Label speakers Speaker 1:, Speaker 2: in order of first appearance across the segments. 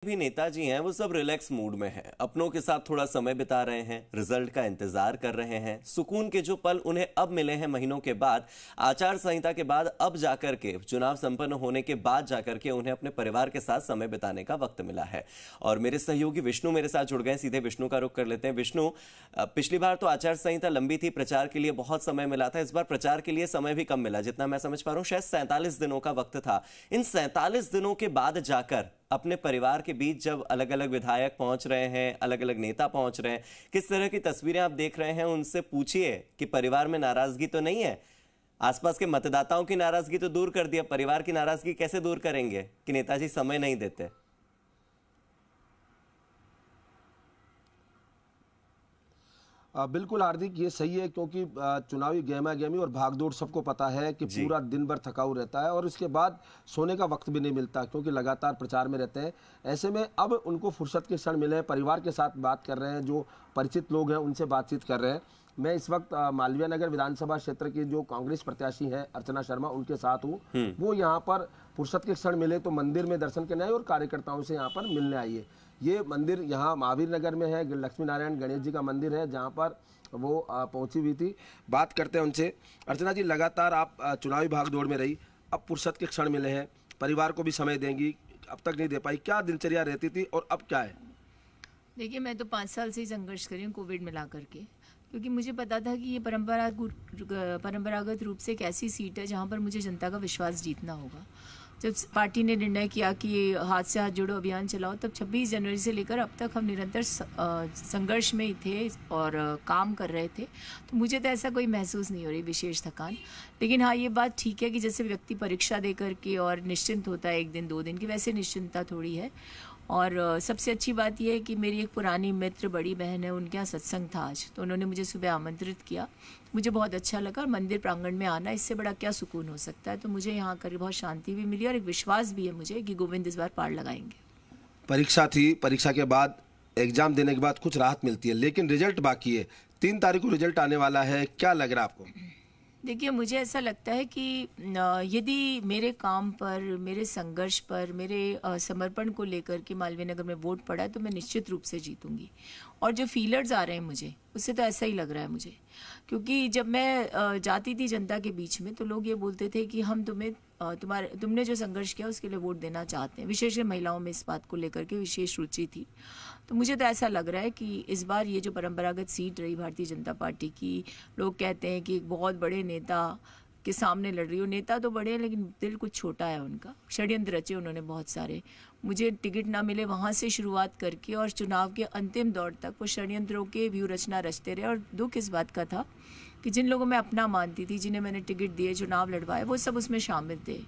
Speaker 1: भी नेताजी हैं वो सब रिलैक्स मूड में हैं, अपनों के साथ थोड़ा समय बिता रहे हैं, रिजल्ट का इंतजार कर रहे हैं। सुकून के जो पल उन्हें अब मिले हैं महीनों के बाद, आचार संहिता के बाद, अब जाकर के चुनाव संपन्न होने के बाद जाकर के उन्हें अपने परिवार के साथ समय बिताने का वक्त मिला है। और मेरे सहयोगी विष्णु मेरे साथ जुड़ गए, सीधे विष्णु का रुख कर लेते हैं। विष्णु, पिछली बार तो आचार संहिता लंबी थी, प्रचार के लिए बहुत समय मिला था, इस बार प्रचार के लिए समय भी कम मिला, जितना मैं समझ पा रहा हूं शायद 47 दिनों का वक्त था। इन 47 दिनों के बाद जाकर अपने परिवार के बीच जब अलग अलग विधायक पहुंच रहे हैं, अलग अलग नेता पहुंच रहे हैं, किस तरह की तस्वीरें आप देख रहे हैं? उनसे पूछिए कि परिवार में नाराजगी तो नहीं है? आसपास के मतदाताओं की नाराजगी तो दूर कर दिया, परिवार की नाराजगी कैसे दूर करेंगे कि नेताजी समय नहीं देते?
Speaker 2: बिल्कुल हार्दिक, ये सही है क्योंकि चुनावी गहमा गहमी और भागदौड़ सबको पता है कि पूरा दिन भर थकाऊ रहता है और इसके बाद सोने का वक्त भी नहीं मिलता क्योंकि लगातार प्रचार में रहते हैं। ऐसे में अब उनको फुर्सत के क्षण मिले हैं, परिवार के साथ बात कर रहे हैं, जो परिचित लोग हैं उनसे बातचीत कर रहे हैं। मैं इस वक्त मालवीय नगर विधानसभा क्षेत्र की जो कांग्रेस प्रत्याशी हैं अर्चना शर्मा, उनके साथ हूँ। वो यहाँ पर फुर्सत के क्षण मिले तो मंदिर में दर्शन करने आए और कार्यकर्ताओं से यहाँ पर मिलने आई है। ये मंदिर यहाँ महावीर नगर में है, लक्ष्मी नारायण गणेश जी का मंदिर है, जहाँ पर वो पहुँची हुई थी। बात करते हैं उनसे। अर्चना जी, लगातार आप चुनावी भागदौड़ में रही, अब फुर्सत के क्षण मिले हैं, परिवार को भी समय देंगी, अब तक नहीं दे पाई, क्या दिनचर्या रहती थी और अब क्या है?
Speaker 3: देखिए, मैं तो 5 साल से ही संघर्ष कर रही हूँ कोविड में ला करके, क्योंकि मुझे पता था कि ये परंपरागत रूप से एक ऐसी सीट है जहाँ पर मुझे जनता का विश्वास जीतना होगा। जब पार्टी ने निर्णय किया कि ये हाथ से हाथ जोड़ो अभियान चलाओ, तब 26 जनवरी से लेकर अब तक हम निरंतर संघर्ष में ही थे और काम कर रहे थे। तो मुझे तो ऐसा कोई महसूस नहीं हो रही विशेष थकान। लेकिन हाँ, ये बात ठीक है कि जैसे व्यक्ति परीक्षा दे करके और निश्चिंत होता है 1 दिन 2 दिन की, वैसे निश्चिंतता थोड़ी है। और सबसे अच्छी बात यह है कि मेरी एक पुरानी मित्र, बड़ी बहन है, उनके यहाँ सत्संग था आज, तो उन्होंने मुझे सुबह आमंत्रित किया। मुझे बहुत अच्छा लगा और मंदिर प्रांगण में आना, इससे बड़ा क्या सुकून हो सकता है। तो मुझे यहाँ कर बहुत शांति भी मिली और एक विश्वास भी है मुझे कि गोविंद इस बार पार लगाएंगे।
Speaker 2: परीक्षा थी, परीक्षा के बाद एग्जाम देने के बाद कुछ राहत मिलती है, लेकिन रिजल्ट बाकी है। 3 तारीख को रिजल्ट आने वाला है, क्या लग रहा है आपको?
Speaker 3: देखिए, मुझे ऐसा लगता है कि यदि मेरे काम पर, मेरे संघर्ष पर, मेरे समर्पण को लेकर के मालवीय नगर में वोट पड़ा है तो मैं निश्चित रूप से जीतूंगी। और जो फीलर्स आ रहे हैं मुझे, उससे तो ऐसा ही लग रहा है मुझे, क्योंकि जब मैं जाती थी जनता के बीच में तो लोग ये बोलते थे कि हम तुमने जो संघर्ष किया उसके लिए वोट देना चाहते हैं। विशेषकर महिलाओं में इस बात को लेकर के विशेष रुचि थी। तो मुझे तो ऐसा लग रहा है कि इस बार ये जो परंपरागत सीट रही भारतीय जनता पार्टी की, लोग कहते हैं कि एक बहुत बड़े नेता के सामने लड़ रही हो। नेता तो बड़े हैं लेकिन दिल कुछ छोटा है उनका। षड्यंत्र रचे उन्होंने बहुत सारे, मुझे टिकट ना मिले वहाँ से शुरुआत करके और चुनाव के अंतिम दौर तक वो षड्यंत्रों के व्यूह रचना रचते रहे। और दुख इस बात का था कि जिन लोगों में अपना मानती थी, जिन्हें मैंने टिकट दिए, चुनाव लड़वाए, वो सब उसमें शामिल थे।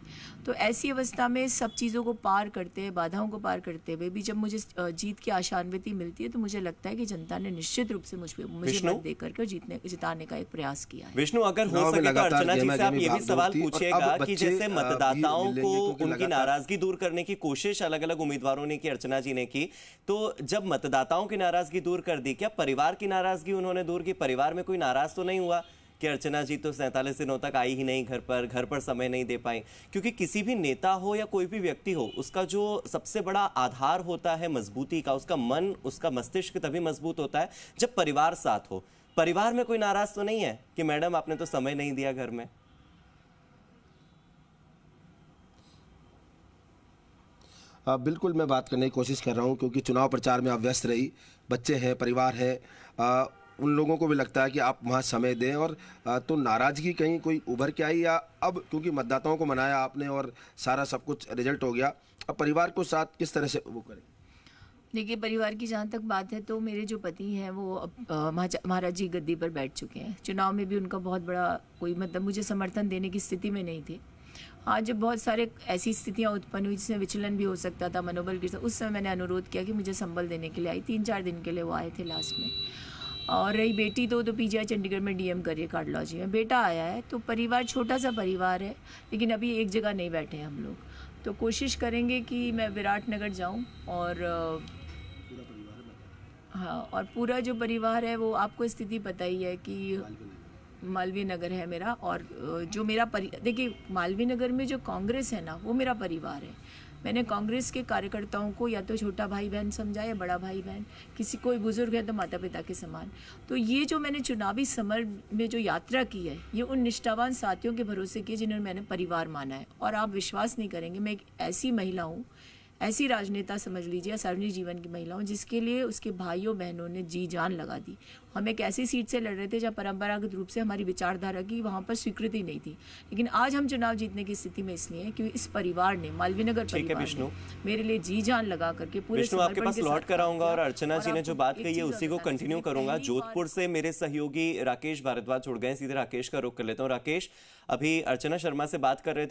Speaker 3: तो ऐसी अवस्था में सब चीज़ों को पार करते, बाधाओं को पार करते हुए भी जब मुझे जीत की आशान्विति मिलती है तो मुझे लगता है कि जनता ने निश्चित रूप से मुझे मत दे करके जिताने का एक प्रयास किया है।
Speaker 1: विष्णु, अगर हो सके तो अर्चना जी से आप ये भी सवाल पूछिएगा कि जैसे मतदाताओं को उनकी नाराजगी दूर करने की कोशिश अलग अलग उम्मीदवारों ने की, अर्चना जी ने की, तो जब मतदाताओं की नाराजगी दूर कर दी, क्या परिवार की नाराजगी उन्होंने दूर की? परिवार में कोई नाराज तो नहीं हुआ कि अर्चना जी तो 47 दिनों तक आई ही नहीं, घर पर समय नहीं दे पाई? क्योंकि किसी भी नेता हो या कोई भी व्यक्ति हो, उसका जो सबसे बड़ा आधार होता है मजबूती का, उसका मन, उसका मस्तिष्क तभी मजबूत होता है जब परिवार साथ हो। परिवार में कोई नाराज तो नहीं है कि मैडम आपने तो समय नहीं दिया घर में?
Speaker 2: बिल्कुल, मैं बात करने की कोशिश कर रहा हूँ क्योंकि चुनाव प्रचार में आप व्यस्त रही, बच्चे हैं, परिवार है, उन लोगों को भी लगता है कि आप वहाँ समय दें। और तो नाराज़गी कहीं कोई उभर के आई, या अब क्योंकि मतदाताओं को मनाया आपने और सारा सब कुछ रिजल्ट हो गया, अब परिवार को साथ किस तरह से वो करें?
Speaker 3: देखिए, परिवार की जहाँ तक बात है तो मेरे जो पति हैं वो अब महाराज जी गद्दी पर बैठ चुके हैं। चुनाव में भी उनका बहुत बड़ा कोई मतलब मुझे समर्थन देने की स्थिति में नहीं थे। हाँ, जब बहुत सारे ऐसी स्थितियाँ उत्पन्न हुई जिसमें विचलन भी हो सकता था, मनोबल गिर सकता, उस समय मैंने अनुरोध किया कि मुझे संबल देने के लिए आई। 3-4 दिन के लिए वो आए थे लास्ट में। और रही बेटी तो पीजीआई चंडीगढ़ में डीएम करिए कार्डियोलॉजी में, बेटा आया है। तो परिवार छोटा सा परिवार है, लेकिन अभी एक जगह नहीं बैठे हैं हम लोग। तो कोशिश करेंगे कि मैं विराटनगर जाऊं और हाँ, और पूरा जो परिवार है वो आपको स्थिति पता ही है कि मालवीय नगर है मेरा। और जो मेरा देखिए, मालवीय नगर में जो कांग्रेस है ना, वो मेरा परिवार है। मैंने कांग्रेस के कार्यकर्ताओं को या तो छोटा भाई बहन समझा या बड़ा भाई बहन, किसी कोई बुजुर्ग है तो माता पिता के समान। तो ये जो मैंने चुनावी समर में जो यात्रा की है, ये उन निष्ठावान साथियों के भरोसे की जिन्होंने मैंने परिवार माना है। और आप विश्वास नहीं करेंगे, मैं एक ऐसी महिला हूँ, ऐसी राजनेता समझ लीजिए, सार्वजनिक जीवन की महिला हूँ, जिसके लिए उसके भाइयों बहनों ने जी जान लगा दी। हम एक ऐसी सीट से लड़ रहे थे जहाँ परंपरागत रूप से हमारी विचारधारा की वहाँ पर स्वीकृति नहीं थी, लेकिन आज हम चुनाव जीतने की स्थिति में इसलिए हैं क्योंकि इस परिवार ने, मालवीनगर परिवार ने मेरे लिए जी जान लगा करके पूरे
Speaker 1: विष्णु आपके पास लौट कर आऊंगा और अर्चना जी ने जो बात कही है उसी को कंटिन्यू करूंगा। जोधपुर से मेरे सहयोगी राकेश भारद्वाज जुड़ गए, सीधे राकेश का रुख कर लेता हूँ। राकेश, अभी अर्चना शर्मा से बात कर रहे थे,